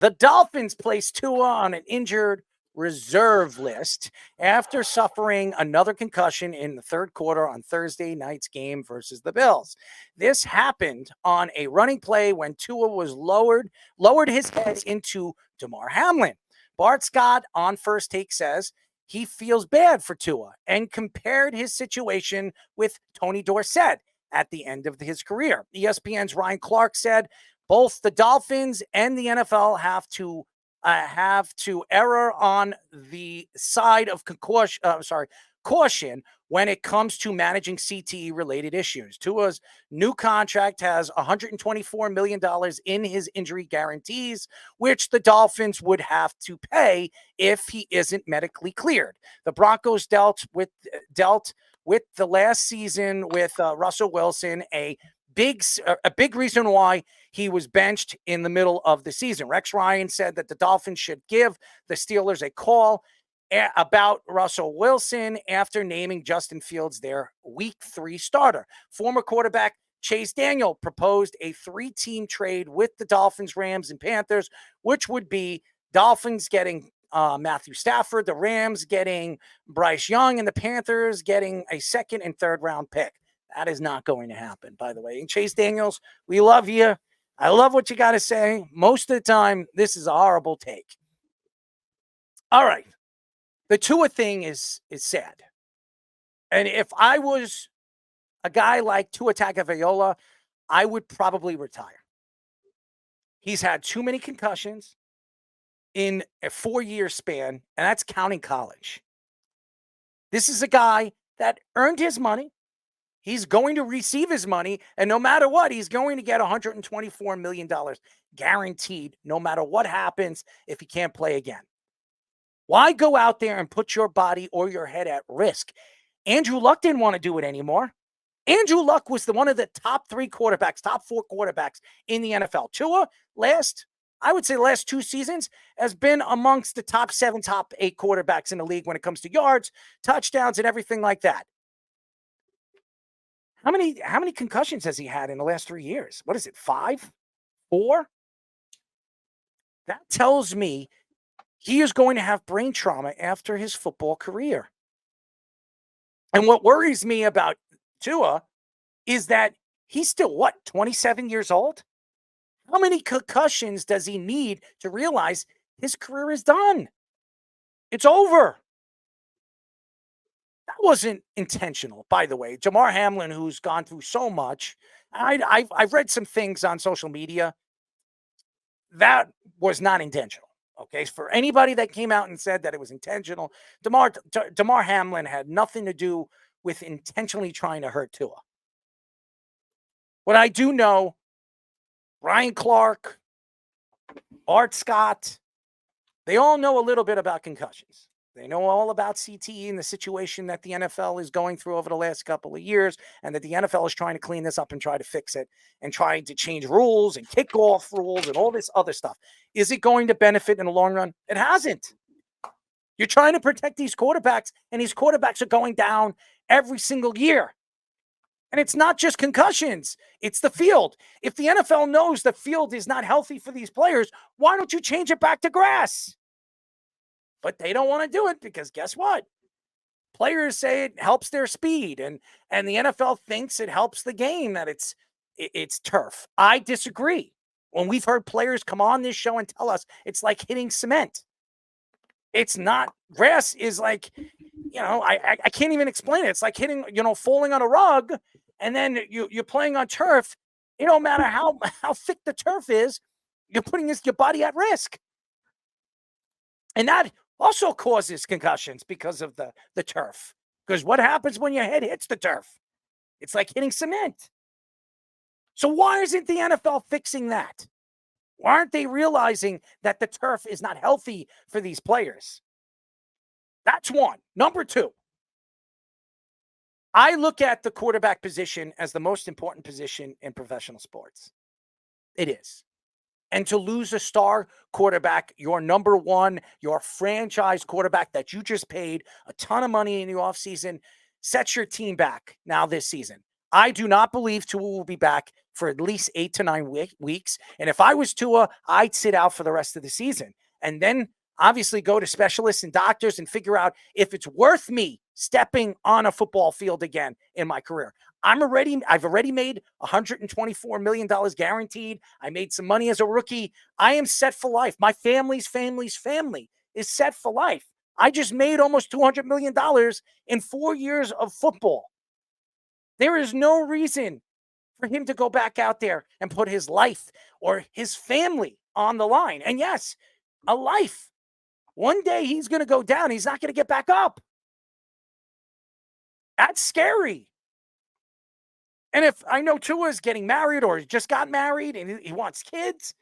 The Dolphins placed Tua on an injured reserve list after suffering another concussion in the third quarter on Thursday night's game versus the Bills. This happened on a running play when Tua was lowered his head into Damar Hamlin. Bart Scott on First Take says he feels bad for Tua and compared his situation with Tony Dorsett at the end of his career. ESPN's Ryan Clark said both the Dolphins and the NFL have to err on the side of caution when it comes to managing CTE related issues. Tua's new contract has $124 million in his injury guarantees, which the Dolphins would have to pay if he isn't medically cleared. The Broncos dealt with the last season with Russell Wilson, a big reason why he was benched in the middle of the season. Rex Ryan said that the Dolphins should give the Steelers a call about Russell Wilson after naming Justin Fields their Week 3 starter. Former quarterback Chase Daniel proposed a 3-team trade with the Dolphins, Rams, and Panthers, which would be Dolphins getting Matthew Stafford, the Rams getting Bryce Young, and the Panthers getting a second and third round pick. That is not going to happen, by the way. And Chase Daniels, we love you. I love what you got to say. Most of the time, this is a horrible take. All right. The Tua thing is sad. And if I was a guy like Tua Tagovailoa, I would probably retire. He's had too many concussions in a 4-year span, and that's counting college. This is a guy that earned his money. He's going to receive his money, and no matter what, he's going to get $124 million guaranteed, no matter what happens if he can't play again. Why go out there and put your body or your head at risk? Andrew Luck didn't want to do it anymore. Andrew Luck was one of the top 4 quarterbacks in the NFL. Tua, I would say the last 2 seasons, has been amongst the top 7, top 8 quarterbacks in the league when it comes to yards, touchdowns, and everything like that. How many concussions has he had in the last 3 years? What is it, 5? 4? That tells me he is going to have brain trauma after his football career. And what worries me about Tua is that he's still, 27 years old? How many concussions does he need to realize his career is done? It's over. That wasn't intentional, by the way. Damar Hamlin, who's gone through so much, I've read some things on social media. That was not intentional. Okay, for anybody that came out and said that it was intentional, Damar Hamlin had nothing to do with intentionally trying to hurt Tua. What I do know, Ryan Clark, Art Scott, they all know a little bit about concussions. They know all about CTE and the situation that the NFL is going through over the last couple of years, and that the NFL is trying to clean this up and try to fix it and trying to change rules and kickoff rules and all this other stuff. Is it going to benefit in the long run? It hasn't. You're trying to protect these quarterbacks, and these quarterbacks are going down every single year. And it's not just concussions. It's the field. If the NFL knows the field is not healthy for these players, why don't you change it back to grass? But they don't want to do it because guess what? Players say it helps their speed, and the NFL thinks it helps the game, that it's turf. I disagree. When we've heard players come on this show and tell us it's like hitting cement. It's not. Grass is like, I can't even explain it. It's like hitting, falling on a rug, and then you're playing on turf. It don't matter how thick the turf is, you're putting your body at risk. And that also causes concussions because of the turf. Because what happens when your head hits the turf? It's like hitting cement. So why isn't the NFL fixing that? Why aren't they realizing that the turf is not healthy for these players? That's one. Number 2, I look at the quarterback position as the most important position in professional sports. It is. And to lose a star quarterback, your number 1, your franchise quarterback that you just paid a ton of money in the offseason, sets your team back now this season. I do not believe Tua will be back for at least 8 to 9 weeks. And if I was Tua, I'd sit out for the rest of the season and then obviously go to specialists and doctors and figure out if it's worth me stepping on a football field again in my career. I've already made $124 million guaranteed. I made some money as a rookie. I am set for life. My family's family is set for life. I just made almost $200 million in 4 years of football. There is no reason for him to go back out there and put his life or his family on the line. And yes, a life. One day he's going to go down. He's not going to get back up. That's scary. And if I know Tua is getting married or just got married and he wants kids,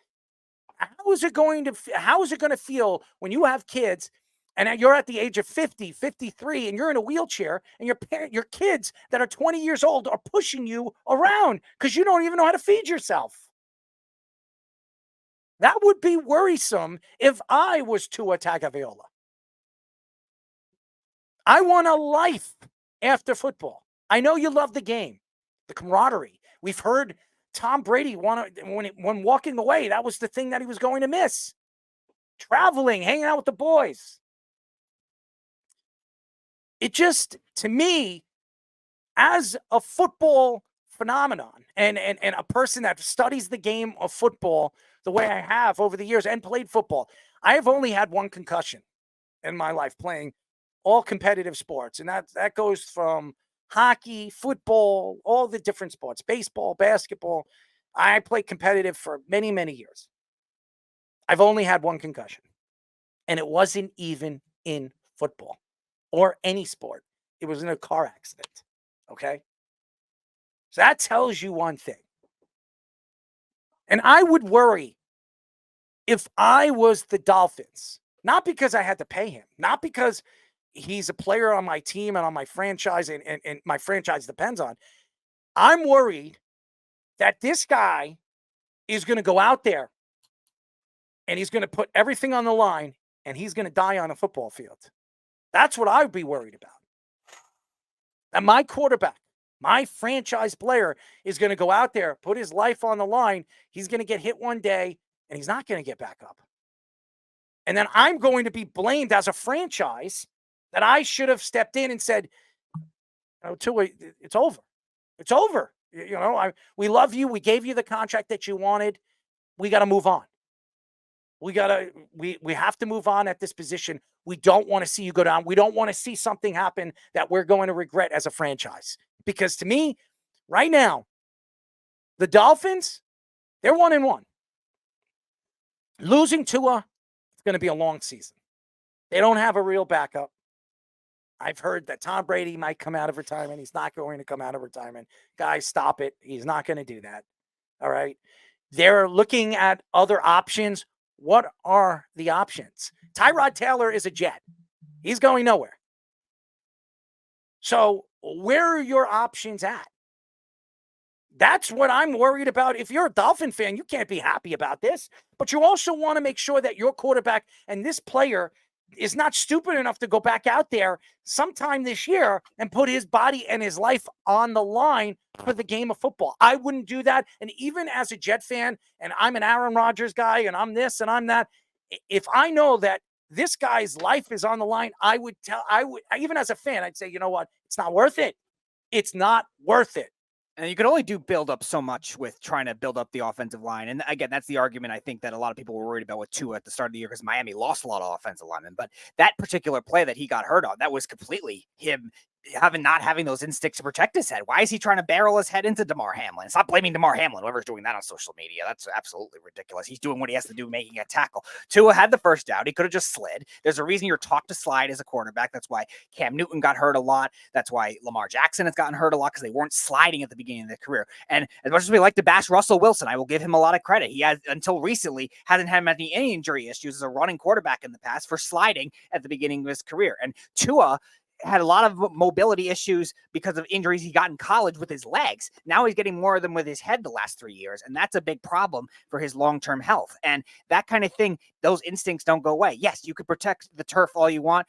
how is it going to feel when you have kids and you're at the age of 50, 53, and you're in a wheelchair and your kids that are 20 years old are pushing you around because you don't even know how to feed yourself? That would be worrisome if I was Tua Tagovailoa. I want a life after football. I know you love the game, the camaraderie. We've heard Tom Brady when walking away, that was the thing that he was going to miss. Traveling, hanging out with the boys. It just, to me, as a football phenomenon and a person that studies the game of football the way I have over the years and played football, I have only had one concussion in my life playing all competitive sports. And that goes from hockey, football, all the different sports, baseball, basketball. I played competitive for many, many years. I've only had one concussion, and it wasn't even in football or any sport. It was in a car accident. Okay. So that tells you one thing. And I would worry if I was the Dolphins, not because I had to pay him, not because he's a player on my team and on my franchise and my franchise depends on. I'm worried that this guy is going to go out there and he's going to put everything on the line and he's going to die on a football field. That's what I would be worried about. And my quarterback, my franchise player, is going to go out there, put his life on the line. He's going to get hit one day and he's not going to get back up. And then I'm going to be blamed as a franchise that I should have stepped in and said, Tua, it's over. It's over. We love you. We gave you the contract that you wanted. We got to move on. We have to move on at this position. We don't want to see you go down. We don't want to see something happen that we're going to regret as a franchise. Because to me, right now, the Dolphins, they're 1-1. Losing Tua, it's going to be a long season. They don't have a real backup. I've heard that Tom Brady might come out of retirement. He's not going to come out of retirement. Guys, stop it. He's not going to do that. All right. They're looking at other options. What are the options? Tyrod Taylor is a Jet. He's going nowhere. So where are your options at? That's what I'm worried about. If you're a Dolphin fan, you can't be happy about this, but you also want to make sure that your quarterback and this player is not stupid enough to go back out there sometime this year and put his body and his life on the line for the game of football. I wouldn't do that. And even as a Jet fan, and I'm an Aaron Rodgers guy, and I'm this and I'm that, if I know that this guy's life is on the line, even as a fan, I'd say, you know what? It's not worth it. It's not worth it. And you can only do build up so much with trying to build up the offensive line. And again, that's the argument I think that a lot of people were worried about with Tua at the start of the year because Miami lost a lot of offensive linemen. But that particular play that he got hurt on, that was completely him not having those instincts to protect his head. Why is he trying to barrel his head into Damar Hamlin? Stop blaming Damar Hamlin, whoever's doing that on social media. That's absolutely ridiculous. He's doing what he has to do, making a tackle. Tua had the first down. He could have just slid. There's a reason you're taught to slide as a quarterback. That's why Cam Newton got hurt a lot. That's why Lamar Jackson has gotten hurt a lot because they weren't sliding at the beginning of their career. And as much as we like to bash Russell Wilson, I will give him a lot of credit. He has, until recently, hasn't had any injury issues as a running quarterback in the past for sliding at the beginning of his career. And Tua had a lot of mobility issues because of injuries he got in college with his legs. Now he's getting more of them with his head the last 3 years, and that's a big problem for his long-term health. And that kind of thing, those instincts don't go away. Yes, you could protect the turf all you want.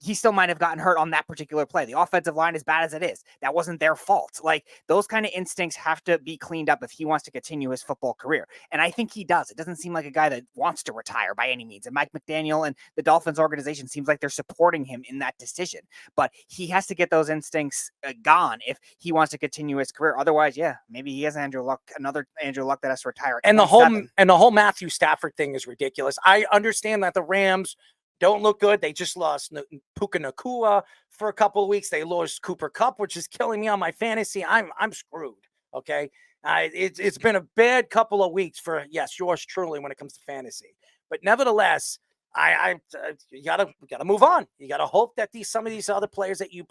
he still might have gotten hurt on that particular play. The offensive line, as bad as it is, that wasn't their fault. Like, those kind of instincts have to be cleaned up if he wants to continue his football career. And I think he does. It doesn't seem like a guy that wants to retire by any means. And Mike McDaniel and the Dolphins organization seems like they're supporting him in that decision. But he has to get those instincts gone if he wants to continue his career. Otherwise, yeah, maybe he has another Andrew Luck that has to retire. And the whole Matthew Stafford thing is ridiculous. I understand that the Rams don't look good. They just lost Puka Nacua for a couple of weeks. They lost Cooper Kupp, which is killing me on my fantasy. I'm screwed. Okay. It's been a bad couple of weeks for, yes, yours truly when it comes to fantasy. But nevertheless, you gotta move on. You gotta hope that some of these other players that you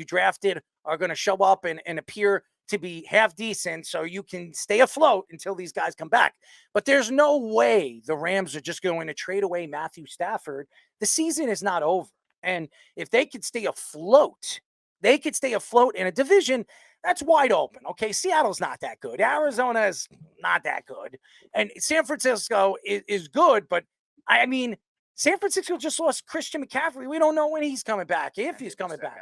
drafted are going to show up and appear to be half decent, so you can stay afloat until these guys come back. But there's no way the Rams are just going to trade away Matthew Stafford. The season is not over, and if they could stay afloat, in a division that's wide open. Okay, Seattle's not that good. Arizona is not that good, and San Francisco is good, but I mean, San Francisco just lost Christian McCaffrey. We don't know when he's coming back, if he's coming back,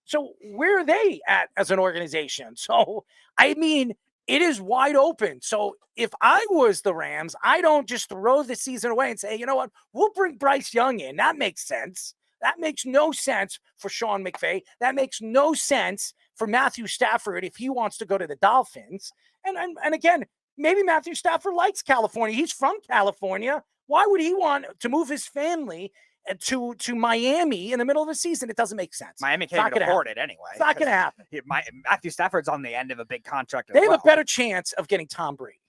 So where are they at as an organization? So, I mean, it is wide open. So if I was the Rams, I don't just throw the season away and say, you know what, we'll bring Bryce Young in. That makes sense. That makes no sense for Sean McVay. That makes no sense for Matthew Stafford if he wants to go to the Dolphins. And again, maybe Matthew Stafford likes California. He's from California. Why would he want to move his family to Miami in the middle of the season? It doesn't make sense. Miami can't even afford it anyway. It's not going to happen. Matthew Stafford's on the end of a big contract. They have a better chance of getting Tom Brady.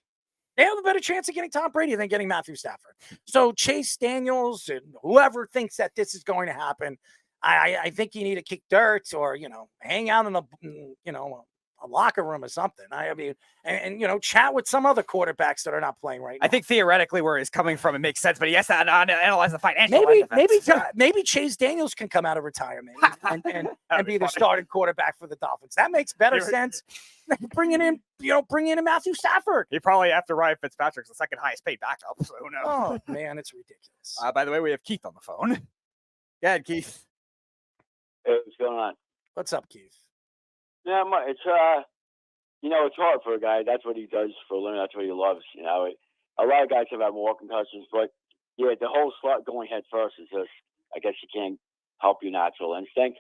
They have a better chance of getting Tom Brady than getting Matthew Stafford. So Chase Daniels and whoever thinks that this is going to happen, I think you need to kick dirt or, hang out in a locker room or something. I mean, and chat with some other quarterbacks that are not playing right now. I think theoretically where he's coming from, it makes sense, but he has to analyze the financial. Maybe Chase Daniels can come out of retirement and be the starting quarterback for the Dolphins. That makes better sense than bringing in a Matthew Stafford. He probably, after Ryan Fitzpatrick's the second highest paid backup. So who knows? Oh man, it's ridiculous. By the way, we have Keith on the phone. Go ahead, Keith. Hey, what's going on? What's up, Keith? Yeah, it's it's hard for a guy. That's what he does for a living. That's what he loves. A lot of guys have had more concussions, but yeah, the whole slot going head first is just, I guess you can't help your natural instinct.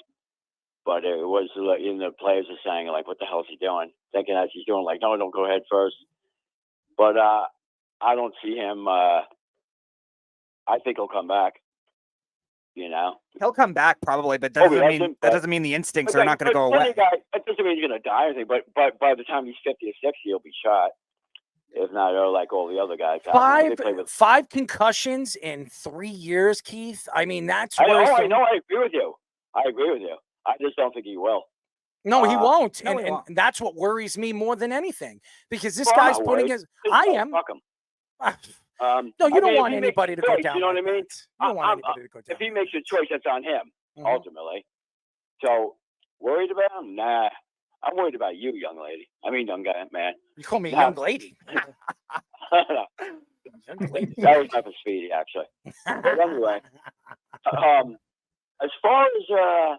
But it was, even the players are saying, like, what the hell is he doing? Thinking that he's doing, like, no, don't go head first. But I don't see him. I think he'll come back. He'll come back probably, but that doesn't mean the instincts are not going to go away. That doesn't mean he's going to die or anything. But by the time he's 50 or 60, he'll be shot. If not, like all the other guys. Five concussions in 3 years, Keith. I mean, that's. I know. I agree with you. I just don't think he will. No, he won't. No, and that's what worries me more than anything, because this Well, guy's I'm not putting worried. his. Just I don't am. fuck him. No, you don't if want he anybody to makes go a choice, down. You know what I like mean? that. You don't want anybody to go down. If he makes a choice, that's on him, Mhm. ultimately. So, worried about him? Nah. I'm worried about you, young lady. I mean, young guy, man. You call me a Nah. young lady. Young lady. That was nothing speedy, actually. But anyway, as far as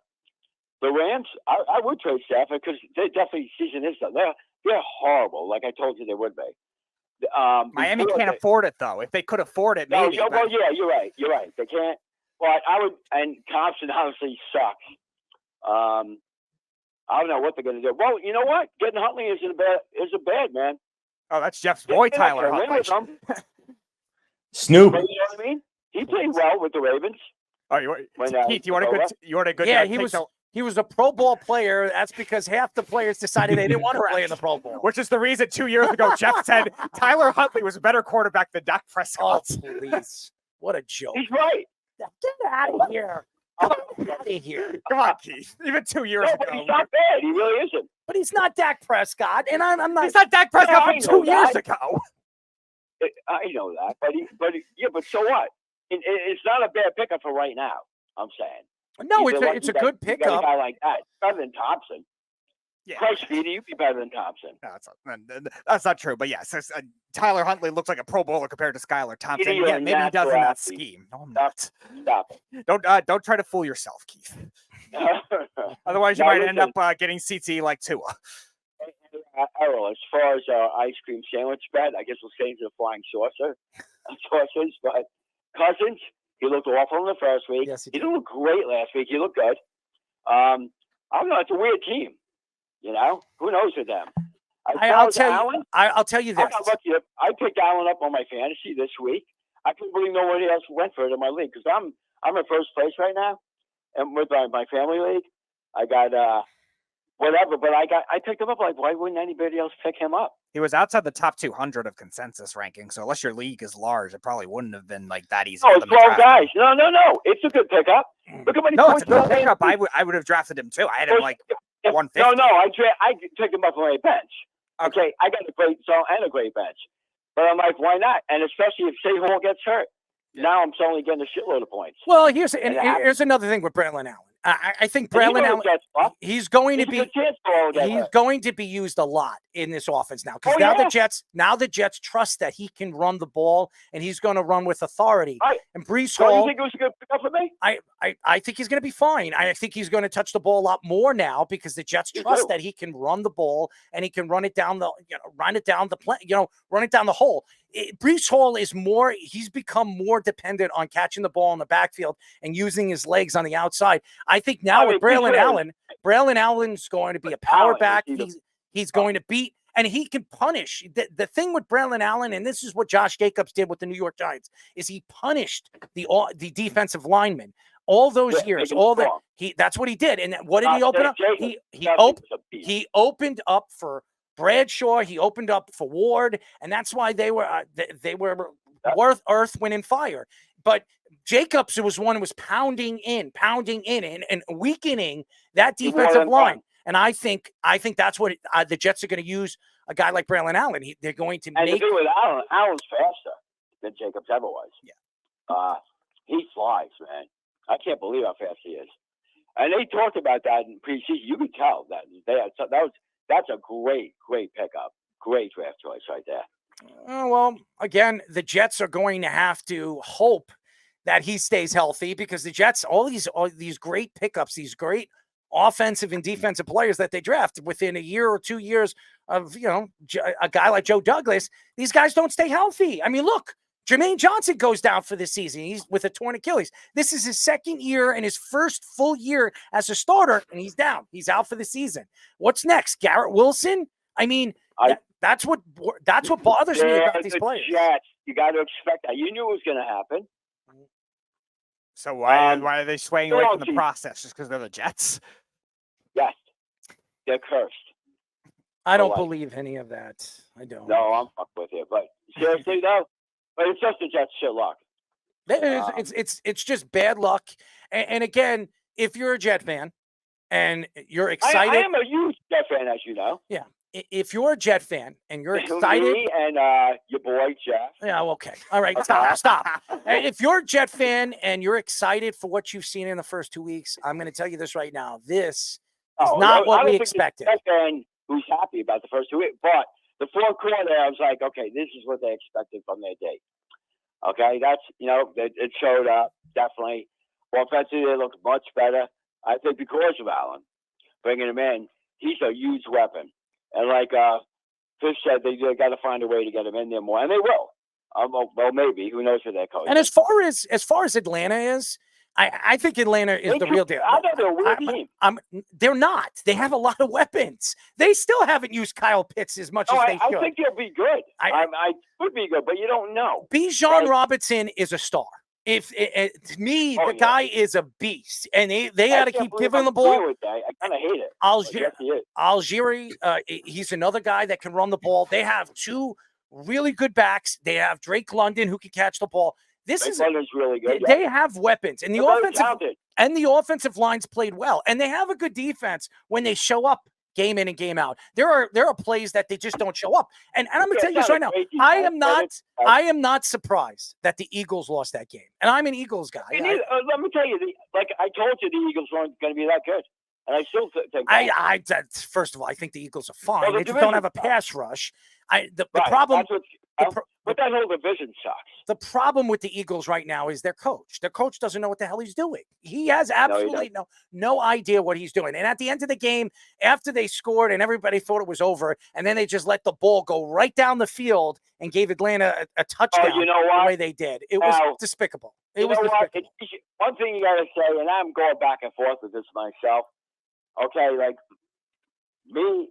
the Rams, I would trade Stafford because they definitely season is done. They're horrible, like I told you they would be. Miami can't afford it though. If they could afford it, maybe. Yeah, you're right. They can't. But and Thompson obviously sucks. I don't know what they're going to do. Well, you know what? Getting Huntley isn't bad, man. Oh, that's Jeff's boy, Tyler Huntley. Snoop. You know what I mean? He played well with the Ravens. Oh, Keith, you want a good? Yeah, he was a Pro Bowl player. That's because half the players decided they didn't want to play in the Pro Bowl. Which is the reason 2 years ago Jeff said Tyler Huntley was a better quarterback than Dak Prescott. Oh, please. What a joke. He's right. Get out of here. Come out of here. Come on, Keith. Even 2 years No, ago. but he's not bad. He really isn't. But he's not Dak Prescott, and I'm not. He's not Dak Prescott I from know 2 years that. ago. I know that, but so what? It's not a bad pickup for right now. I'm saying. No, It's it's a good you got pickup. a guy like that, better than Thompson. Price Speedy, you'd be better than Thompson. No, that's not true. But yes, Tyler Huntley looks like a Pro Bowler compared to Skylar Thompson. You're Yeah, a maybe he does in natural that athlete. scheme. No, I'm not. Stop it. Don't try to fool yourself, Keith. Otherwise, you might end up getting CTE like Tua. Errol, as far as ice cream sandwich bet, I guess we'll stay into the flying saucers. But Cousins, he looked awful in the first week. Yes, he didn't look great last week. He looked good. I don't know. It's a weird team. You know, who knows with them? I'll tell you this. I picked Allen up on my fantasy this week. I couldn't believe nobody else went for it in my league because I'm in first place right now, and with my family league, I got whatever. But I picked him up. Like, why wouldn't anybody else pick him up? He was outside the top 200 of consensus ranking, so unless your league is large, it probably wouldn't have been like that easy. Oh, it's 12 guys. No. It's a good pickup. Look at it's a good pickup. I would have drafted him too. I had him like 150. No, I picked him up on my bench. Okay, I got a great bench. But I'm like, why not? And especially if Shea Hall gets hurt. Now I'm suddenly getting a shitload of points. Well, here's another thing with Braylon Allen. I think Braylon Allen, he's going to be used a lot in this offense now because the Jets trust that he can run the ball and he's going to run with authority. And Breece Hall, you think it was a good pickup for me? I think he's going to be fine. I think he's going to touch the ball a lot more now because the Jets trust that he can run the ball and he can run it down the hole. Breece Hall he's become more dependent on catching the ball in the backfield and using his legs on the outside. I think now with Braylon Allen's going to be a power back. He's going to beat, and he can punish. The thing with Braylon Allen, and this is what Josh Jacobs did with the New York Giants, is he punished the defensive linemen all those years. That's what he did. And what did he open up? He opened up for Bradshaw, he opened up for Ward, and that's why they were earth, wind, and fire. But Jacobs was one who was pounding in and weakening that defensive line. And I think that's what the Jets are going to use a guy like Braylon Allen. They're going to make. And with Allen's faster than Jacobs ever was. Yeah. He flies, man. I can't believe how fast he is. And they talked about that in preseason. You could tell that's a great pickup. Great draft choice right there. Well, again, the Jets are going to have to hope that he stays healthy because the Jets, all these great pickups, these great offensive and defensive players that they draft within a year or 2 years of, a guy like Joe Douglas, these guys don't stay healthy. I mean, look, Jermaine Johnson goes down for this season. He's with a torn Achilles. This is his second year and his first full year as a starter, and he's down. He's out for the season. What's next? Garrett Wilson? I mean, that's what bothers me about these players. Jets, you got to expect that. You knew it was going to happen. So why are they swaying away from the process? Just because they're the Jets? Yes. They're cursed. I don't believe any of that. I don't. No, I'm fucked with you. But seriously, though, but it's just the Jets' shit luck. It's just bad luck. And again, if you're a Jet fan and you're excited. I am a huge Jet fan, as you know. Yeah. If you're a Jet fan and you're excited. Me and your boy, Jeff. Yeah, okay. All right, stop. If you're a Jet fan and you're excited for what you've seen in the first 2 weeks, I'm going to tell you this right now. This is not what we expected. Jet fan who's happy about the first 2 weeks. But the fourth quarter, I was like, okay, this is what they expected from their day. Okay, that's, it showed up, definitely. Offensively, they looked much better. I think because of Allen, bringing him in, he's a huge weapon. And like Fish said, they got to find a way to get him in there more, and they will. Well, maybe. Who knows who they're coaching? And as far as Atlanta is, I think Atlanta is the real deal. I know they're a weird team. They're not. They have a lot of weapons. They still haven't used Kyle Pitts as much as they should. I think they'll be good. I could be good, but you don't know. Bijan Robinson is a star. To me, the guy is a beast, and they got to keep giving the ball. I kind of hate it. Algieri, he's another guy that can run the ball. They have two really good backs. They have Drake London who can catch the ball. London's really good. They have weapons, and the offensive line's played well, and they have a good defense when they show up game in and game out. There are plays that they just don't show up. And I'm going to tell you this right now. I am not surprised that the Eagles lost that game. And I'm an Eagles guy. Let me tell you, like I told you, the Eagles weren't going to be that good. And I still think first of all, I think the Eagles are fine. Well, the They just don't have a division pass rush. The right, problem. that's but that whole division sucks. The problem with the Eagles right now is their coach. Their coach doesn't know what the hell he's doing. He has absolutely no idea what he's doing. And at the end of the game, after they scored and everybody thought it was over, and then they just let the ball go right down the field and gave Atlanta a touchdown you know what? the way they did. It was despicable. It was despicable. One thing you got to say, and I'm going back and forth with this myself. Okay, like me,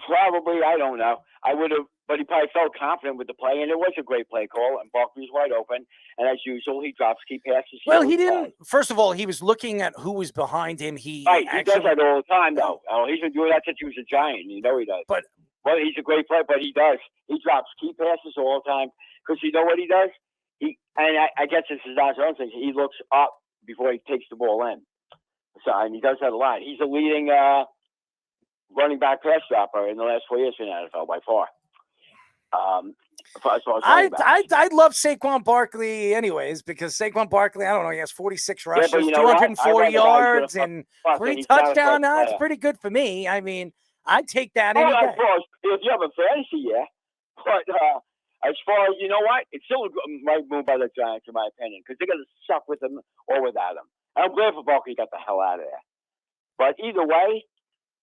probably, I don't know. I would have, but he probably felt confident with the play, and it was a great play call, and Barkley was wide open, and as usual, he drops key passes. Well, he didn't. First of all, he was looking at who was behind him. He does that all the time, though. Oh, he's been doing that since he was a Giant. You know he does. But well, he's a great player, but he does. He drops key passes all the time because you know what he does. I guess this is not his own thing. He looks up before he takes the ball in. So, and he does that a lot. He's a leading running back pass dropper in the last 4 years in the NFL by far. I'd love Saquon Barkley anyways, because Saquon Barkley, I don't know, he has 46 rushes, 240 yards, and 3 touchdowns. That's pretty good for me. I mean, I'd take that any day. If you have a fantasy, yeah. But as far as, you know what? It's still a right move by the Giants, in my opinion, because they're going to suck with him or without him. I'm glad for Barkley got the hell out of there. But either way,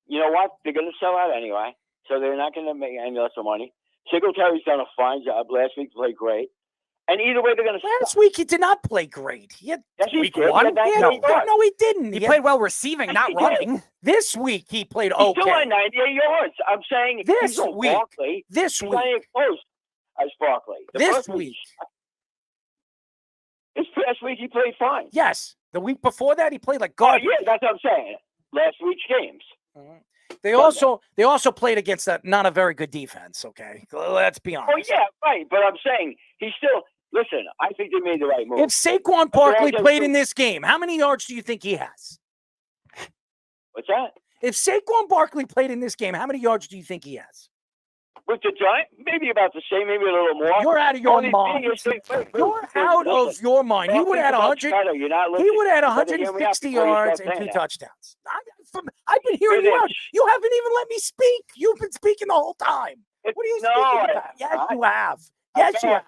you know what? They're going to sell out anyway, so they're not going to make any less money. Singletary's done a fine job. Last week played great. And either way, they're going to Last week he did not play great. He had week one. No, he didn't. He played well receiving, not running. This week he played okay. He's still at 98 yards. I'm saying this week. Barkley, this week. Close as Barkley. This week. This past week he played fine. Yes. The week before that he played like garbage. Yeah, that's what I'm saying. Last week's games. Mm-hmm. They also played against not a very good defense, okay? Let's be honest. Oh, yeah, right. But I'm saying he's still – listen, I think they made the right move. If Saquon Barkley played in this game, how many yards do you think he has? What's that? If Saquon Barkley played in this game, how many yards do you think he has? With the Giants, maybe about the same, maybe a little more. You're out of your mind. You're out of your mind. He would have had 100. He would have had 160 yards and 2 touchdowns. I've been hearing you out. You haven't even let me speak. You've been speaking the whole time. What are you speaking about? Yes, you have. Yes, you have.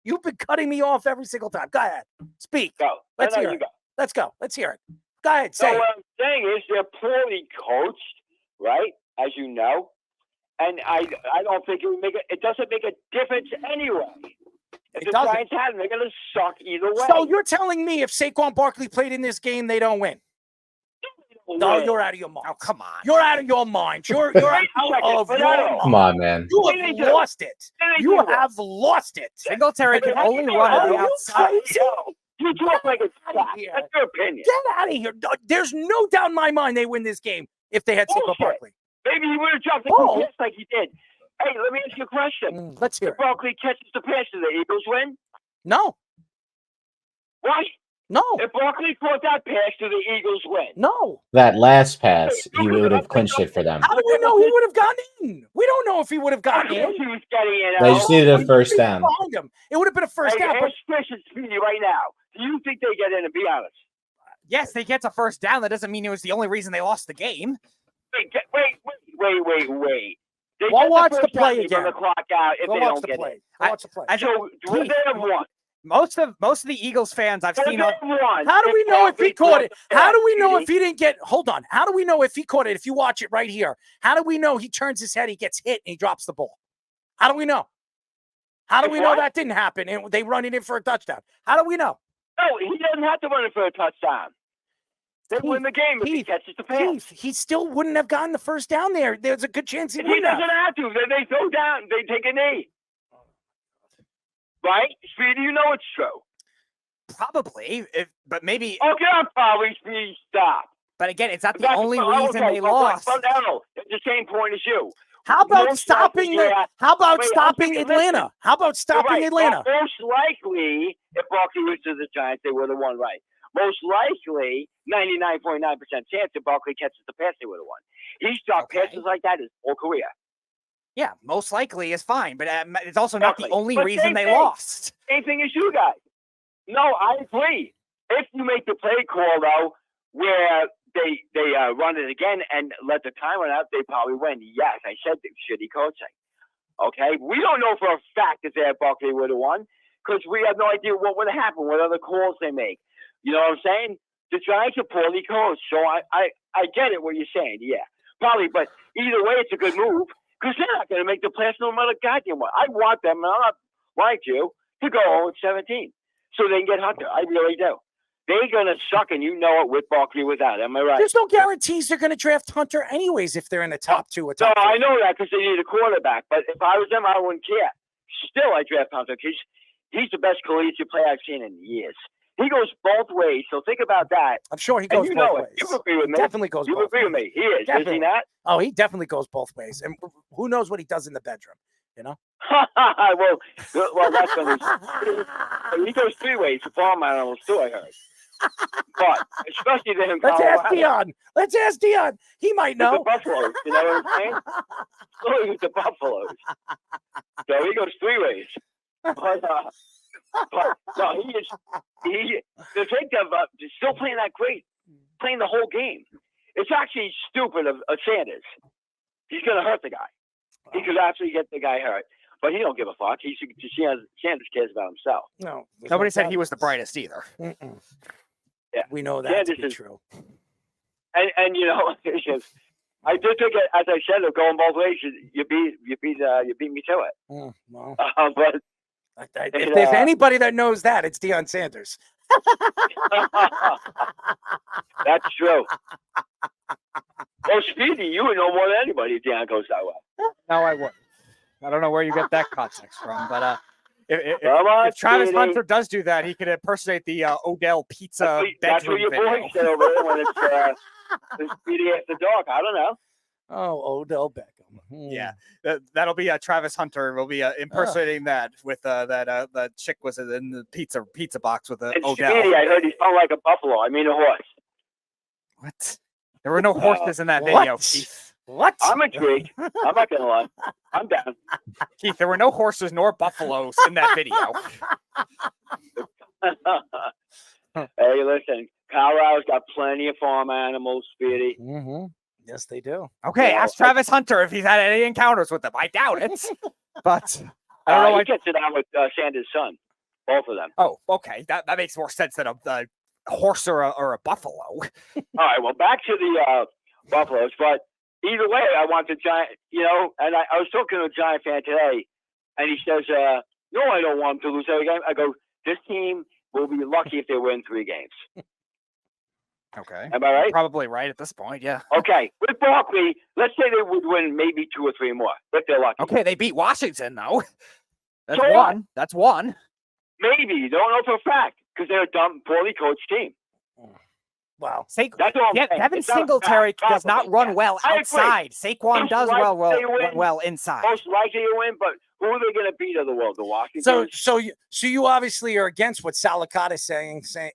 You've been cutting me off every single time. Go ahead. Speak. Go. Let's hear it. Let's go. Let's hear it. Go ahead. Say it. What I'm saying is they're poorly coached, right? As you know. And I don't think it doesn't make a difference anyway. If the Giants had them, they're going to suck either way. So you're telling me if Saquon Barkley played in this game, they don't win? No, you're out of your mind. Oh, come on. You're out of your mind. You're out of your mind. Come on, man. You have lost it. You have lost it. Singletary can only run on the outside. You talk like it's fact. That's your opinion. Get out of here. There's no doubt in my mind they win this game if they had Saquon Barkley. Maybe he would have dropped the pass like he did. Hey, let me ask you a question. Let's hear it. If Barkley catches the pass, do the Eagles win? No. What? No. If Barkley caught that pass, do the Eagles win? No. That last pass, he would have clinched it for them. How do we know he would have gotten in? We don't know if he would have gotten in. He was getting in. They just needed a first down. It would have been a first down. Ask Chris and Speedy right now. Do you think they get in, to be honest? Yes, they get a first down. That doesn't mean it was the only reason they lost the game. Wait. We'll watch the play again. The clock out if they don't get it. Watch the play. So they have won. Most of the Eagles fans I've seen on. How do we know if he caught it? How do we know if he didn't get? Hold on. How do we know if he caught it? If you watch it right here, how do we know he turns his head, he gets hit, and he drops the ball? How do we know? How do we know that didn't happen and they run it in for a touchdown? How do we know? No, he doesn't have to run it for a touchdown. They win the game if he catches the pass. He still wouldn't have gotten the first down there. There's a good chance he wouldn't have. He doesn't have to. They throw down. They take a knee. Right? Speedy, you know it's true. Probably, but maybe. Okay, I'm probably Speedy. Stop. But again, it's not the only reason they lost. No, it's the same point as you. How about stopping Atlanta? How about stopping Atlanta? Most likely, if Barkley was to the Giants, they would have won, right? Most likely, 99.9% chance if Barkley catches the pass, they would have won. He's dropped passes like that his whole career. Yeah, most likely is fine, but it's also not the only reason they lost. Same thing as you guys. No, I agree. If you make the play call, though, where they run it again and let the time run out, they probably win. Yes, I said shitty coaching. Okay, we don't know for a fact that Barkley would have won because we have no idea what would have happened, what other calls they make. You know what I'm saying? The Giants are poorly coached, so I get it what you're saying. Yeah, probably, but either way, it's a good move because they're not going to make the playoffs no matter goddamn what. I want them, and I'm not like you, to go 0-17 so they can get Hunter. I really do. They're going to suck, and you know it, with Barkley without. Am I right? There's no guarantees they're going to draft Hunter anyways if they're in the top 2 or No, top 3. I know that because they need a quarterback. But if I was them, I wouldn't care. Still, I draft Hunter because he's the best collegiate player I've seen in years. He goes both ways, so think about that. I'm sure he And goes you both know ways. it. You agree with me. Definitely goes You both agree with ways. me. He is. Definitely. Is he not? Oh, he definitely goes both ways. And who knows what he does in the bedroom, you know? well, that's going to he goes 3 ways to farm animals too, I heard. But especially then in Let's Colorado. ask Dion. Let's ask Dion. He might With the know. buffaloes, you know what I'm saying? Only with the buffaloes. So he goes 3 ways. But no, the take of still playing that great, playing the whole game. It's actually stupid of Sanders. He's going to hurt the guy. He could actually get the guy hurt, but he don't give a fuck. Sanders cares about himself. No. Nobody said he was the brightest either. Mm-mm. Yeah. We know that to be Sanders true. And you know, I did think, as I said, of going both ways. You beat me to it. Well, But if there's anybody that knows that, it's Deion Sanders. that's true. Well, Speedy, you would know more than anybody if Deion goes that way. No, I wouldn't. I don't know where you get that context from, but Come on, if Travis Speedy. Hunter does do that, he could impersonate the Odell Pizza That's what bedroom your video. boy said over there when it's Speedy after dark. I don't know. Oh, Odell Beckham. Yeah, that'll be Travis Hunter will be impersonating that with the chick was in the pizza box with And Odell. Speedy, I heard he sounded like a buffalo. I mean a horse. What? There were no horses in that what? video, Keith. What? I'm intrigued. I'm not gonna lie. I'm down. Keith, there were no horses nor buffaloes in that video. Hey, listen, Colorado's got plenty of farm animals, Speedy. Mm-hmm. Yes, they do. Okay, Yeah, ask Travis Hunter if he's had any encounters with them. I doubt it, but I don't know. He gets it out with Sanders' son, both of them. Oh, okay, that makes more sense than a horse or a buffalo. All right, well, back to the Buffaloes, but either way, I want the Giant, you know, and I was talking to a Giant fan today, and he says, no, I don't want them to lose every game. I go, this team will be lucky if they win 3 games. Okay, Am I right? Probably right at this point. Yeah. Okay, with Barkley, let's say they would win maybe 2 or 3 more, if they're lucky. Okay, they beat Washington though. That's So one. what? That's one. Maybe. Don't know for a fact, because they're a dumb, poorly coached team. Wow. That's all I'm saying. Devin It's not a Singletary fact, does not probably. run Yeah. well I agree. outside. Saquon Most does likely run they win. well inside. Most likely to win, but who are they going to beat of the world? The Washington? So you obviously are against what Salicata is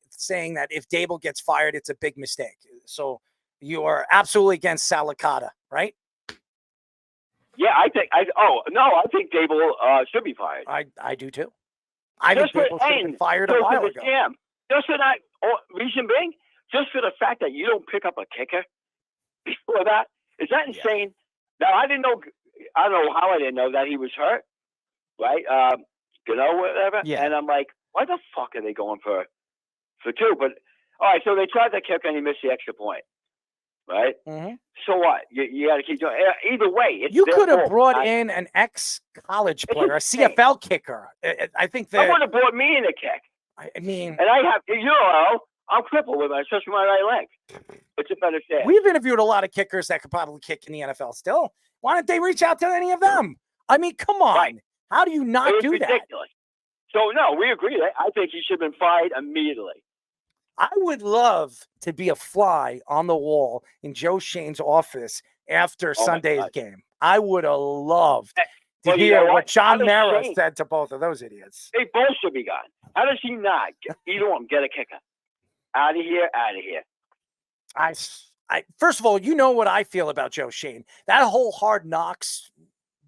saying that if Dable gets fired, it's a big mistake. So you are absolutely against Salicata, right? Yeah, I think Dable should be fired. I do too. I think Just for Dable should have been fired a so while for ago. the scam. Just for that reason being, just for the fact that you don't pick up a kicker before that, is that insane? Now I didn't know. I don't know how I didn't know that he was hurt. Right? Whatever. Yeah. And I'm like, why the fuck are they going for 2? But all right, so they tried the kicker and he missed the extra point. Right? Mm-hmm. So what? You got to keep doing. Either way, it's You their could have fault. brought in an ex-college player, a CFL kicker. I think I that. would have brought me in a kick. I mean, And I have, I'm crippled with especially my right leg. It's a better thing. we've interviewed a lot of kickers that could probably kick in the NFL still. Why don't they reach out to any of them? I mean, come on. Right. How do you not It was do ridiculous. So, no, we agree. I think he should have been fired immediately. that? I would love to be a fly on the wall in Joe Shane's office after Oh, my Sunday's God. game. I would have loved to Well, you hear know what John How does Mara Shane- said to both of those idiots. They both should be gone. How does he not? Either one, get a kicker. Out of here, out of here. I first of all, you know what I feel about Joe Shane. That whole Hard Knocks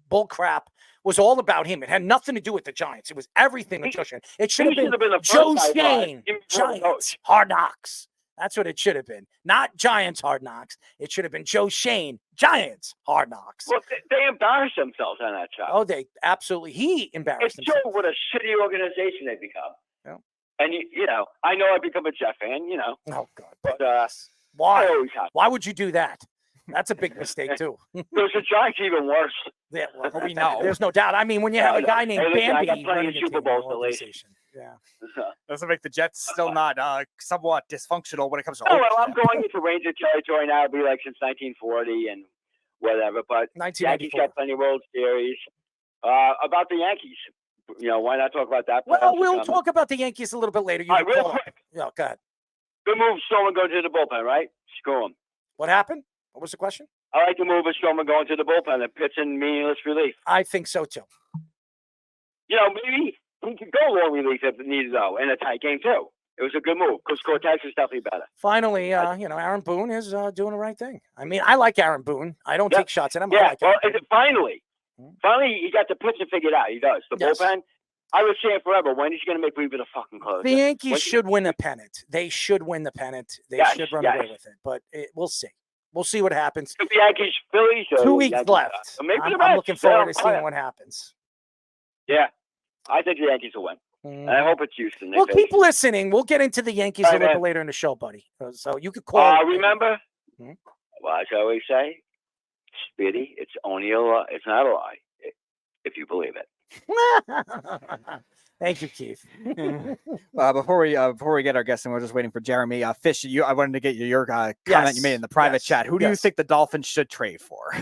bull crap was all about him. It had nothing to do with the Giants. It was everything with Joe Shane. It should He have should have been been the Joe first guy fired. Shane, He was the Giants, coach. Hard Knocks. That's what it should have been. Not Giants Hard Knocks. It should have been Joe Shane, Giants Hard Knocks. Well, they embarrassed themselves on that show. Oh, they absolutely. He embarrassed It himself. showed what a shitty organization they become. Yeah. And, you know, I know I become a Jet fan, you know. Oh, God. But I Why? always have. Why would you do that? That's a big mistake, too. There's the Giants even worse. Yeah, well, We know. There's no doubt. I mean, when you have a guy named Hey, listen, I Bambi got plenty running of a Super team, Bowls an to lace. organization. Yeah. Doesn't make the Jets still not somewhat dysfunctional when it comes to. Oh, well, I'm going into Ranger territory now. It'll be like since 1940 and whatever. But Yankees 1994. got plenty of World Series. About the Yankees, you know, why not talk about that? Well, we'll talk about the Yankees a little bit later. You All right, can real call up. quick. Yeah, go ahead. Good move, Strowman going to the bullpen, right? Screw him. What happened? What was the question? I like the move of Strowman going to the bullpen and pitching meaningless relief. I think so, too. You know, maybe he could go long relief if needed, though, in a tight game, too. It was a good move because Cortez is definitely better. Finally, you know, Aaron Boone is doing the right thing. I mean, I like Aaron Boone. I don't Yeah. take shots at him. I Yeah, like well, Aaron Boone. finally. Hmm. Finally, he got the pitching figured out. He does. The Yes. bullpen, I was saying forever, when is he going to make Weaver the fucking closer? The Yankees When- should win the pennant. They should win the pennant. They Yes, should run yes. away with it. But we'll see. We'll see what happens. The Yankees, Phillies. 2 weeks Yankees, left. maybe the I'm Mets. looking forward to Yeah, seeing what happens. Yeah, I think the Yankees will win. And I hope it's Houston. Well, keep listening. We'll get into the Yankees All a right, little bit man. later in the show, buddy. So you could call. Remember, Hmm? well, as I always say, Speedy, it's only a lie. It's not a lie if you believe it. Thank you, Keith. Before we get our guests, and we're just waiting for Jeremy. Fish, I wanted to get your comment Yes, you made in the private yes, chat. Who do you yes. think the Dolphins should trade for?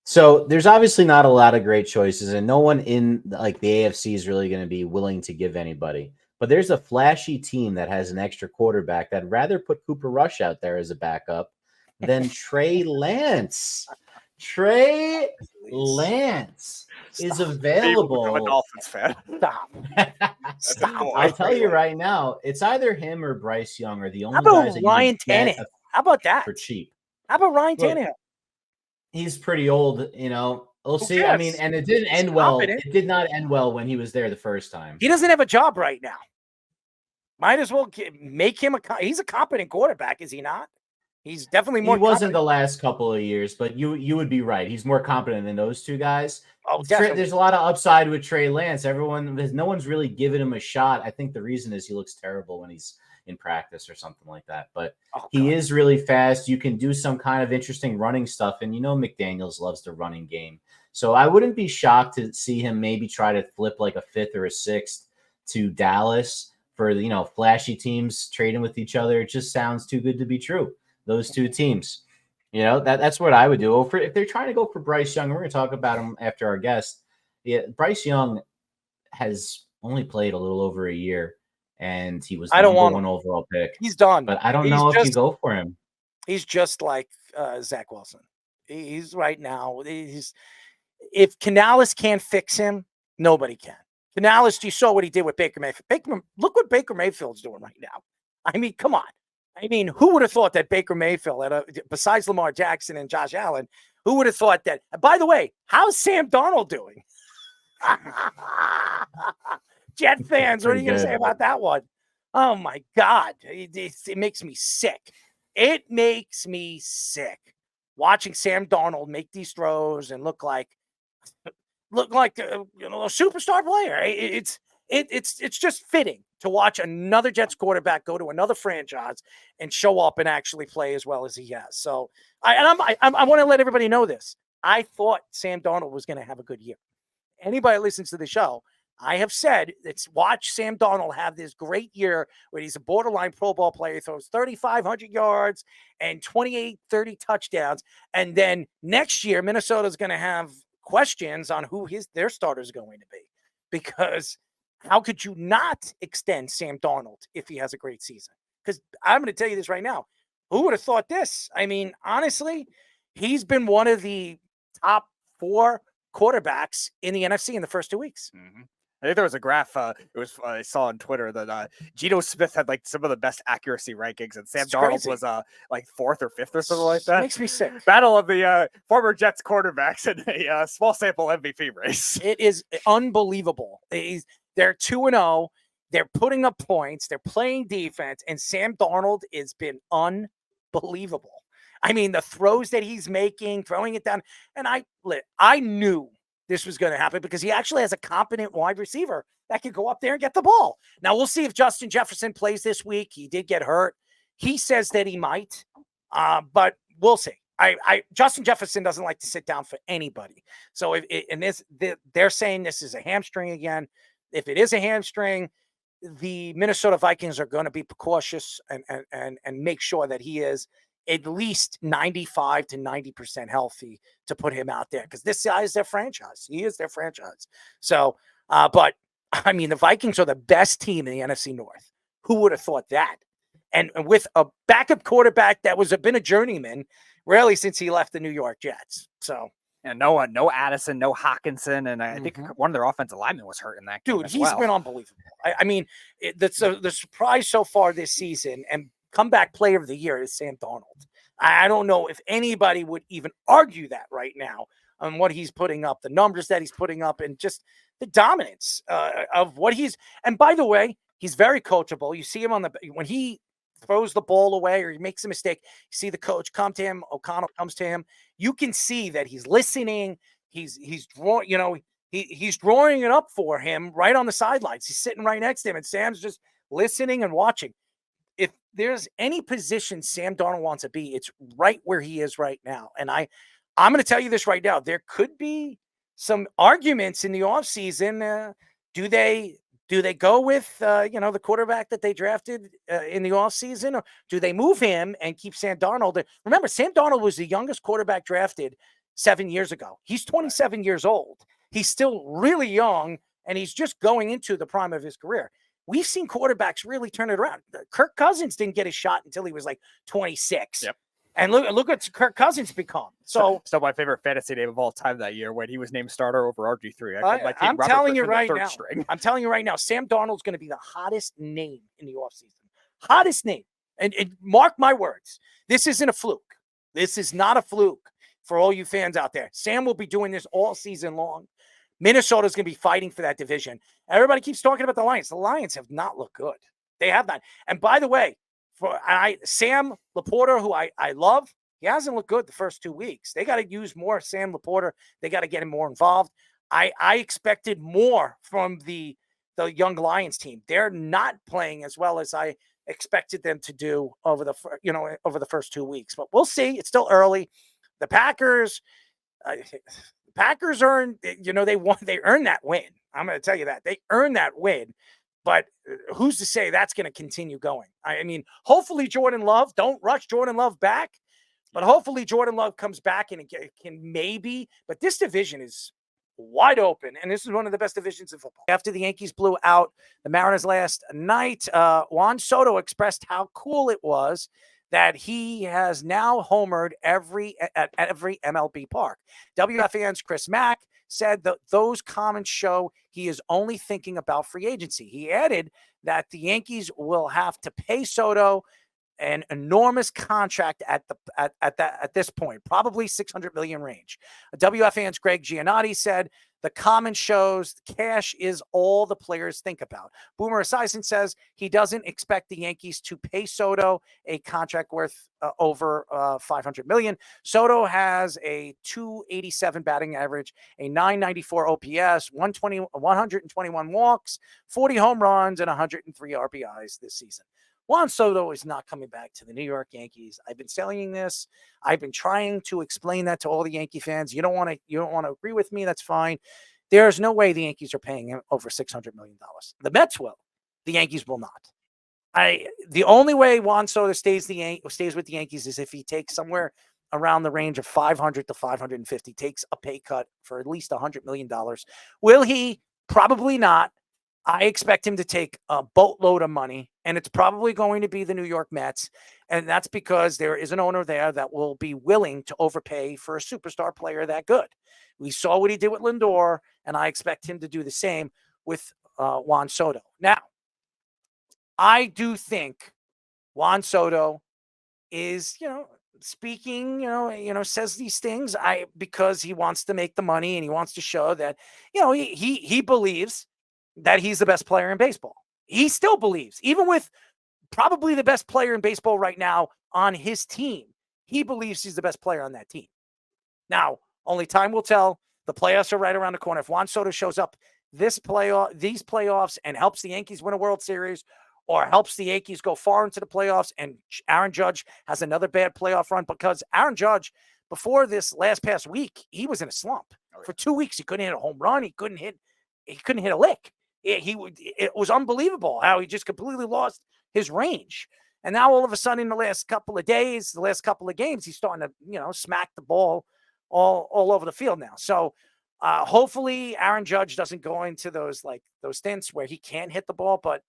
So there's obviously not a lot of great choices, and no one in like the AFC is really going to be willing to give anybody. But there's a flashy team that has an extra quarterback that'd rather put Cooper Rush out there as a backup than Trey Lance. Trey Lance is I'm a available. Dolphins fan. Stop. Stop. boy. I'll tell you right now, it's either him or Bryce Young are the only How about guys that Ryan you can get Tannehill? How about that? for cheap. How about Ryan Look, Tannehill? He's pretty old, you know. We'll Who see. I cares? mean, and it didn't He's end well. competent. It did not end well when he was there the first time. He doesn't have a job right now. Might as well make him he's a competent quarterback, is he not? He's definitely more. He wasn't the competent. last couple of years, but you would be right. He's more competent than those two guys. Oh, definitely. There's a lot of upside with Trey Lance. No one's really given him a shot. I think the reason is he looks terrible when he's in practice or something like that. But he is really fast. You can do some kind of interesting running stuff, and you know McDaniels loves the running game. So I wouldn't be shocked to see him maybe try to flip like a fifth or a sixth to Dallas for, you know, flashy teams trading with each other. It just sounds too good to be true. Those two teams, you know, that's what I would do. If they're trying to go for Bryce Young, we're going to talk about him after our guest. Yeah, Bryce Young has only played a little over a year, and he was the number one overall pick. He's done. But I don't know if you go for him. He's just like Zach Wilson. He's right now. If Canales can't fix him, nobody can. Canales, you saw what he did with Baker Mayfield. Look what Baker Mayfield's doing right now. I mean, come on. I mean, who would have thought that Baker Mayfield, besides Lamar Jackson and Josh Allen, who would have thought that? By the way, how's Sam Darnold doing? Jet fans, what are you going to say about that one? Oh, my God. It makes me sick. It makes me sick watching Sam Darnold make these throws and look like a superstar player. It's just fitting to watch another Jets quarterback go to another franchise and show up and actually play as well as he has. So I want to let everybody know this. I thought Sam Darnold was going to have a good year. Anybody that listens to the show, I have said, watch Sam Darnold have this great year where he's a borderline Pro Bowl player, throws 3,500 yards and 28, 30 touchdowns. And then next year, Minnesota's going to have questions on who their starter is going to be. Because how could you not extend Sam Darnold if he has a great season? Because I'm going to tell you this right now. Who would have thought this? I mean, honestly, he's been one of the top 4 quarterbacks in the NFC in the first 2 weeks. Mm-hmm. I think there was a graph. I saw on Twitter that Geno Smith had like some of the best accuracy rankings, and Sam Darnold was like 4th or 5th or something like that. Makes me sick. Battle of the former Jets quarterbacks in a small sample MVP race. It is unbelievable. They're 2-0. They're putting up points. They're playing defense. And Sam Darnold has been unbelievable. I mean, the throws that he's making, throwing it down. And I knew this was going to happen because he actually has a competent wide receiver that could go up there and get the ball. Now, we'll see if Justin Jefferson plays this week. He did get hurt. He says that he might, but we'll see. Justin Jefferson doesn't like to sit down for anybody. So they're saying this is a hamstring again. If it is a hamstring, the Minnesota Vikings are going to be precautious and make sure that he is at least 95 to 90% healthy to put him out there, because this guy is their franchise. He is their franchise. So, but I mean, the Vikings are the best team in the NFC North. Who would have thought that? And with a backup quarterback that been a journeyman really since he left the New York Jets. So, and no Addison, no Hawkinson, and I think one of their offensive linemen was hurt in that game. Dude, he's been unbelievable. I mean, the surprise so far this season and comeback player of the year is Sam Darnold. I don't know if anybody would even argue that right now on what he's putting up, the numbers that he's putting up, and just the dominance of what he's. And by the way, he's very coachable. You see him when he throws the ball away or he makes a mistake, you see the coach come to him. O'Connell comes to him. You can see that he's listening. He's drawing, he's drawing it up for him right on the sidelines. He's sitting right next to him, and Sam's just listening and watching. If there's any position Sam Darnold wants to be, it's right where he is right now. And I'm going to tell you this right now. There could be some arguments in the offseason. Do they go with, the quarterback that they drafted in the offseason, or do they move him and keep Sam Darnold? Remember, Sam Darnold was the youngest quarterback drafted 7 years ago. He's 27 years old. He's still really young, and he's just going into the prime of his career. We've seen quarterbacks really turn it around. Kirk Cousins didn't get his shot until he was like 26. Yep. And look what Kirk Cousins become. So still my favorite fantasy name of all time that year when he was named starter over RG3. I'm telling you right now. I'm telling you right now, Sam Darnold's going to be the hottest name in the offseason. Hottest name. And mark my words. This isn't a fluke. This is not a fluke for all you fans out there. Sam will be doing this all season long. Minnesota's going to be fighting for that division. Everybody keeps talking about the Lions. The Lions have not looked good. They have not. And by the way, Sam Laporta, who I love, he hasn't looked good the first 2 weeks. They got to use more Sam Laporta. They got to get him more involved. I expected more from the young Lions team. They're not playing as well as I expected them to do over the first 2 weeks. But we'll see. It's still early. The Packers earned, they earned that win. I'm going to tell you that. They earned that win. But who's to say that's going to continue going? I mean, hopefully Jordan Love, don't rush Jordan Love back, but hopefully Jordan Love comes back and it can maybe, but this division is wide open, and this is one of the best divisions in football. After the Yankees blew out the Mariners last night, Juan Soto expressed how cool it was that he has now homered at every MLB park. WFAN's Chris Mack said that those comments show he is only thinking about free agency. He added that the Yankees will have to pay Soto an enormous contract at this point, probably $600 million range. WFAN's Greg Giannotti said the comment shows cash is all the players think about. Boomer Esiason says he doesn't expect the Yankees to pay Soto a contract worth over $500 million. Soto has a .287 batting average, a .994 OPS, 121 walks, 40 home runs, and 103 RBIs this season. Juan Soto is not coming back to the New York Yankees. I've been saying this. I've been trying to explain that to all the Yankee fans. You don't want to agree with me. That's fine. There's no way the Yankees are paying him over $600 million. The Mets will. The Yankees will not. The only way Juan Soto stays with the Yankees is if he takes somewhere around the range of 500 to 550, takes a pay cut for at least $100 million. Will he? Probably not. I expect him to take a boatload of money, and it's probably going to be the New York Mets. And that's because there is an owner there that will be willing to overpay for a superstar player that good. We saw what he did with Lindor, and I expect him to do the same with Juan Soto. Now, I do think Juan Soto is, speaking, says these things because he wants to make the money and he wants to show that, he believes that he's the best player in baseball. He still believes, even with probably the best player in baseball right now on his team, he believes he's the best player on that team. Now, only time will tell. The playoffs are right around the corner. If Juan Soto shows up these playoffs and helps the Yankees win a World Series, or helps the Yankees go far into the playoffs, and Aaron Judge has another bad playoff run, because Aaron Judge, before this past week, he was in a slump. For 2 weeks. He couldn't hit a home run. He couldn't hit a lick. It was unbelievable how he just completely lost his range. And now all of a sudden, in the last couple of days, the last couple of games, he's starting to, smack the ball all over the field now. So hopefully Aaron Judge doesn't go into those stints where he can't hit the ball. But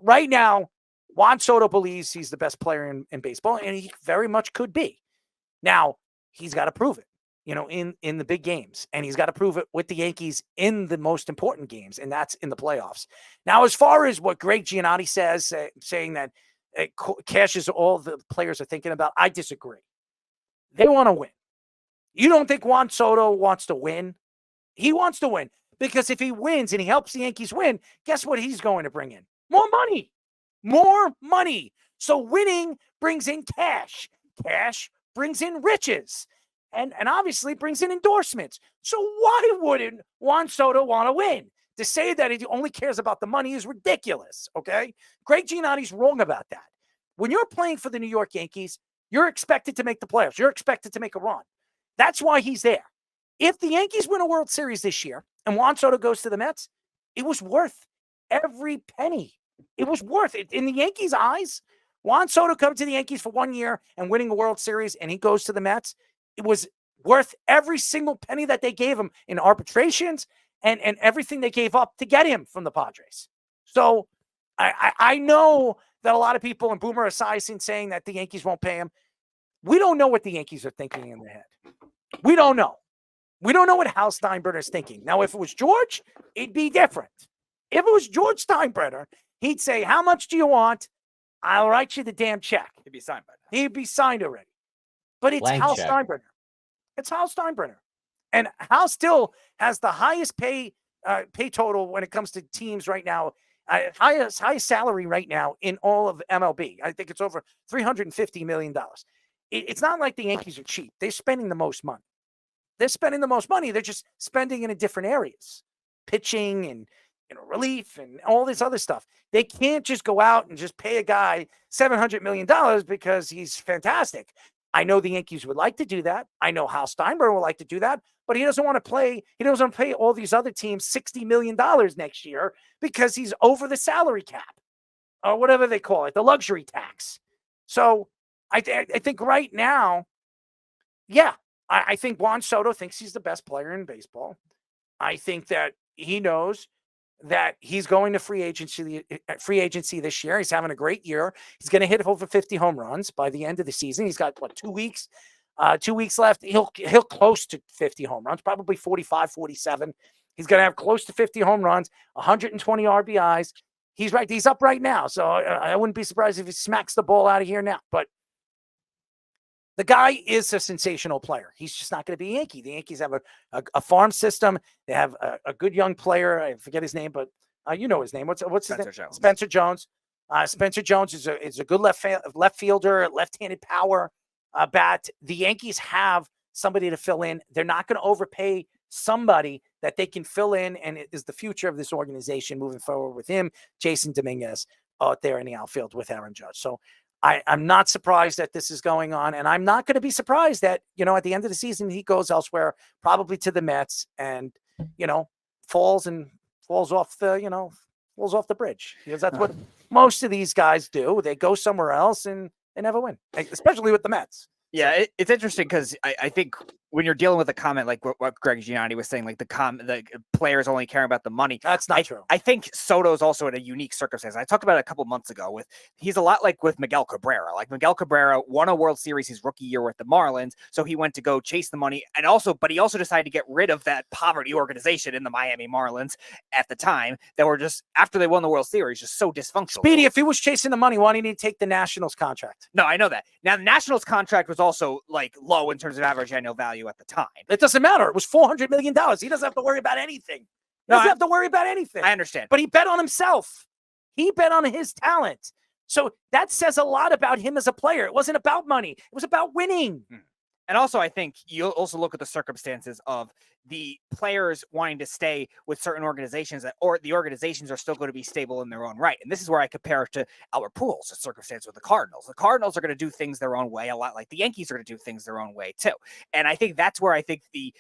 right now, Juan Soto believes he's the best player in baseball, and he very much could be. Now, he's got to prove it, in the big games, and he's got to prove it with the Yankees in the most important games, and that's in the playoffs. Now, as far as what Greg Giannotti says, saying that cash is all the players are thinking about, I disagree. They want to win. You don't think Juan Soto wants to win? He wants to win, because if he wins and he helps the Yankees win, guess what he's going to bring in? More money. More money. So winning brings in cash. Cash brings in riches. And obviously brings in endorsements. So why wouldn't Juan Soto want to win? To say that he only cares about the money is ridiculous, okay? Greg Giannotti's wrong about that. When you're playing for the New York Yankees, you're expected to make the playoffs. You're expected to make a run. That's why he's there. If the Yankees win a World Series this year and Juan Soto goes to the Mets, it was worth every penny. It was worth it. In the Yankees' eyes, Juan Soto coming to the Yankees for 1 year and winning a World Series, and he goes to the Mets, it was worth every single penny that they gave him in arbitrations and everything they gave up to get him from the Padres. So I know that a lot of people, and Boomer Esiason, saying that the Yankees won't pay him. We don't know what the Yankees are thinking in their head. We don't know. We don't know what Hal Steinbrenner is thinking. Now, if it was George, it'd be different. If it was George Steinbrenner, he'd say, how much do you want? I'll write you the damn check. He'd be signed by now. He'd be signed already. But it's Blank Hal check. Steinbrenner. It's Hal Steinbrenner. And Hal still has the highest pay total when it comes to teams right now. Highest salary right now in all of MLB. I think it's over $350 million. It's not like the Yankees are cheap. They're spending the most money. They're spending the most money. They're just spending it in different areas. Pitching and relief and all this other stuff. They can't just go out and just pay a guy $700 million because he's fantastic. I know the Yankees would like to do that. I know Hal Steinbrenner would like to do that, but he doesn't want to play. He doesn't want to pay all these other teams $60 million next year because he's over the salary cap or whatever they call it, the luxury tax. So I think right now, I think Juan Soto thinks he's the best player in baseball. I think that he knows that he's going to free agency this year. He's having a great year. He's going to hit over 50 home runs by the end of the season. He's got 2 weeks, 2 weeks left. He'll close to 50 home runs, probably 45, 47. He's going to have close to 50 home runs, 120 RBIs. He's right. He's up right now. So I wouldn't be surprised if he smacks the ball out of here now, but the guy is a sensational player. He's just not going to be a Yankee. The Yankees have a farm system. They have a good young player. I forget his name, but you know his name. What's his name? Jones. Spencer Jones. Spencer Jones is a good left fielder, left-handed power bat. The Yankees have somebody to fill in. They're not going to overpay somebody that they can fill in, and it is the future of this organization moving forward with him, Jason Dominguez, out there in the outfield with Aaron Judge. So I'm not surprised that this is going on, and I'm not going to be surprised that, at the end of the season, he goes elsewhere, probably to the Mets, and, falls off the bridge, because that's what most of these guys do. They go somewhere else and they never win, especially with the Mets. Yeah, it's interesting because I think when you're dealing with a comment like what Greg Giannotti was saying, like the players only caring about the money. That's not true. I think Soto's also in a unique circumstance. I talked about it a couple months ago he's a lot like with Miguel Cabrera. Like Miguel Cabrera won a World Series his rookie year with the Marlins, so he went to go chase the money, but he also decided to get rid of that poverty organization in the Miami Marlins at the time that were just, after they won the World Series, just so dysfunctional. Speedy, if he was chasing the money, why didn't he take the Nationals contract? No, I know that. Now the Nationals contract was also like low in terms of average annual value at the time. It doesn't matter. It was $400 million. He doesn't have to worry about anything. He doesn't have to worry about anything. I understand. But he bet on himself. He bet on his talent. So that says a lot about him as a player. It wasn't about money. It was about winning. And also, I think you'll also look at the circumstances of the players wanting to stay with certain organizations, or the organizations are still going to be stable in their own right. And this is where I compare it to Albert Pujols' circumstance with the Cardinals. The Cardinals are going to do things their own way, a lot like the Yankees are going to do things their own way too. And I think that's where I think the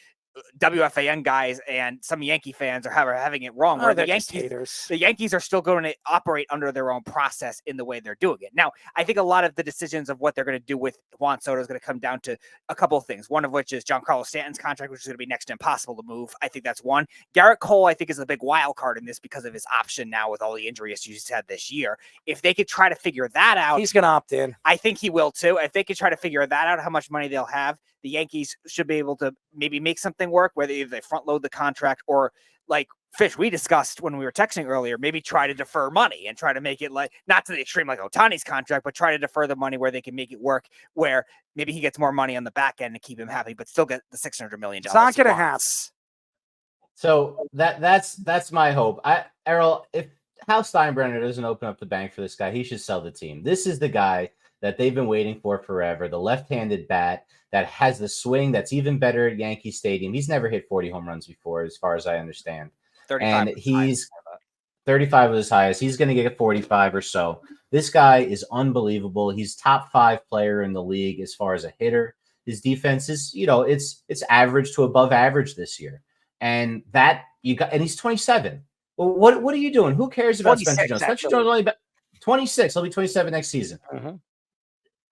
WFAN guys and some Yankee fans are having it wrong. Where the Yankees are still going to operate under their own process in the way they're doing it. Now, I think a lot of the decisions of what they're going to do with Juan Soto is going to come down to a couple of things. One of which is Giancarlo Stanton's contract, which is going to be next to impossible to move. I think that's one. Garrett Cole, I think, is the big wild card in this because of his option now with all the injury issues he's had this year. If they could try to figure that out, he's going to opt in. I think he will too. If they could try to figure that out, how much money they'll have, the Yankees should be able to maybe make something work, whether either they front load the contract or, like Fish, we discussed when we were texting earlier, maybe try to defer money and try to make it like not to the extreme like Ohtani's contract, but try to defer the money where they can make it work, where maybe he gets more money on the back end to keep him happy, but still get the $600 million. It's not going to happen. So that's my hope. Errol, if Hal Steinbrenner doesn't open up the bank for this guy, he should sell the team. This is the guy that they've been waiting for forever. The left-handed bat that has the swing that's even better at Yankee Stadium. He's never hit 40 home runs before, as far as I understand. 35 and he's 35 was his highest. He's going to get 45 or so. This guy is unbelievable. He's top 5 player in the league as far as a hitter. His defense is, it's average to above average this year. And and he's 27. Well, what are you doing? Who cares about Spencer Jones? Spencer Jones only 26. He'll be 27 next season. Mm-hmm.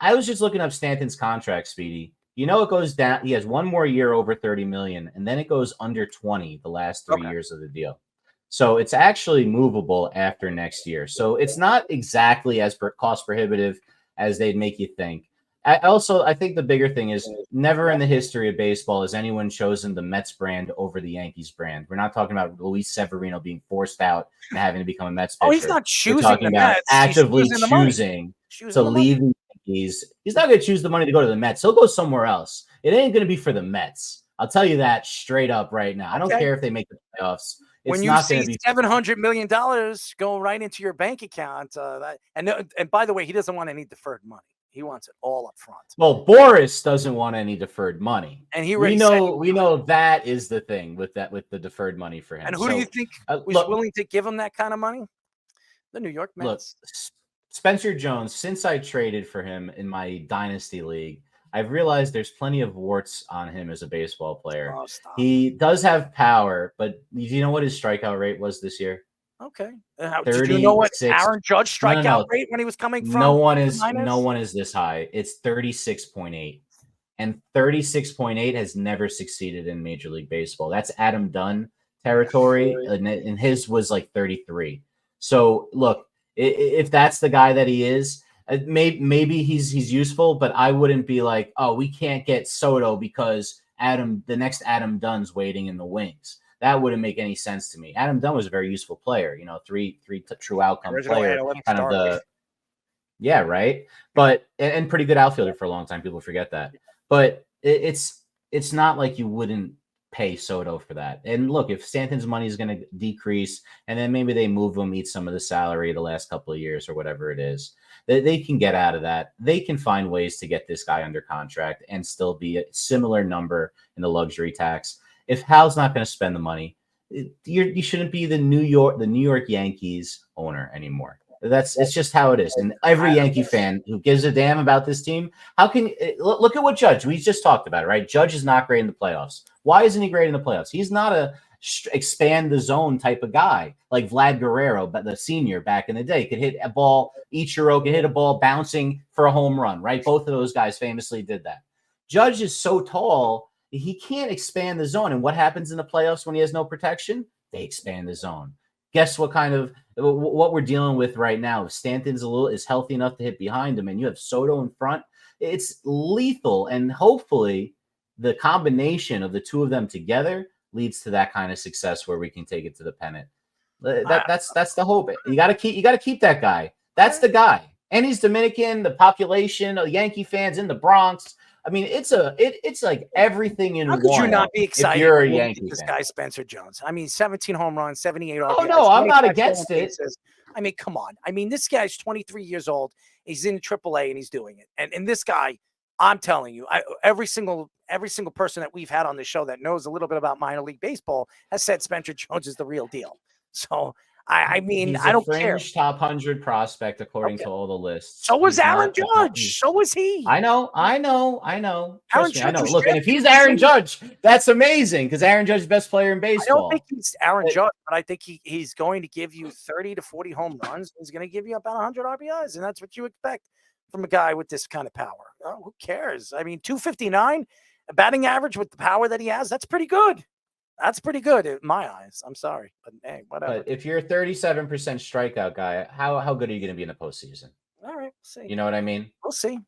I was just looking up Stanton's contract, Speedy. It goes down. He has one more year over 30 million, and then it goes under 20 the last 3 years of the deal. So it's actually movable after next year. So it's not exactly as cost prohibitive as they'd make you think. I think the bigger thing is never in the history of baseball has anyone chosen the Mets brand over the Yankees brand. We're not talking about Luis Severino being forced out and having to become a Mets pitcher. Oh, he's not choosing. We're talking about actively choosing to leave the Yankees. He's not going to choose the money to go to the Mets. He'll go somewhere else. It ain't going to be for the Mets. I'll tell you that straight up right now. I don't care if they make the playoffs. When you see $700 million go right into your bank account, and by the way, he doesn't want any deferred money. He wants it all up front. Well, Boris doesn't want any deferred money, and we know that is the thing with the deferred money for him. And who do you think is willing to give him that kind of money? The New York Mets. Look, Spencer Jones. Since I traded for him in my dynasty league, I've realized there's plenty of warts on him as a baseball player. Oh, stop. He does have power, but do you know what his strikeout rate was this year? Okay. Did you know what Aaron Judge strikeout rate when he was coming from? No one is this high. It's 36.8. And 36.8 has never succeeded in Major League Baseball. That's Adam Dunn territory, and his was like 33. So look, if that's the guy that he is, maybe he's useful, but I wouldn't be like, oh, we can't get Soto because the next Adam Dunn's waiting in the wings. That wouldn't make any sense to me. Adam Dunn was a very useful player, three true outcome player, kind of right. But and pretty good outfielder for a long time. People forget that. But it's not like you wouldn't pay Soto for that. And look, if Stanton's money is going to decrease, and then maybe they move him, eat some of the salary the last couple of years or whatever it is, they can get out of that. They can find ways to get this guy under contract and still be a similar number in the luxury tax. If Hal's not going to spend the money, you shouldn't be the New York Yankees owner anymore. It's just how it is. And every Yankee fan who gives a damn about this team, look at what Judge, we just talked about it, right? Judge is not great in the playoffs. Why isn't he great in the playoffs? He's not a expand the zone type of guy like Vlad Guerrero, but the senior back in the day could hit a ball. Ichiro could hit a ball bouncing for a home run, right? Both of those guys famously did that. Judge is so tall, he can't expand the zone. And what happens in the playoffs when he has no protection? They expand the zone. Guess what we're dealing with right now? If Stanton's is healthy enough to hit behind him and you have Soto in front, it's lethal. And hopefully the combination of the two of them together leads to that kind of success where we can take it to the pennant. That's the hope. You got to keep that guy. That's the guy. And he's Dominican, the population of Yankee fans in the Bronx. I mean, it's like everything in one. How could you not be excited? If you're a Yankee this fan. guy Spencer Jones. I mean, 17 home runs, 78 RBIs. Oh no, I'm not against it. I mean, come on. I mean, this guy's 23 years old. He's in AAA and he's doing it. And this guy, I'm telling you, every single person that we've had on the show that knows a little bit about minor league baseball has said Spencer Jones is the real deal. So I mean, He's I don't a fringe care. top 100 prospect according Okay. to all the lists. So was He's Aaron not the top- Judge. So was he. I know. Aaron Trust me, I Judge know. was Look, and if drafted he's in the Aaron same- Judge, that's amazing because Aaron Judge is the best player in I baseball. don't think he's Aaron But- Judge, but I think he's going to give you 30 to 40 home runs. He's going to give you about 100 RBIs, and that's what you expect from a guy with this kind of power. Who cares? I mean, 259, a batting average with the power that he has, that's pretty good. That's pretty good in my eyes. I'm sorry, but hey, whatever. But if you're a 37% strikeout guy, how good are you going to be in the postseason? All right, we'll see. You know what I mean? We'll see.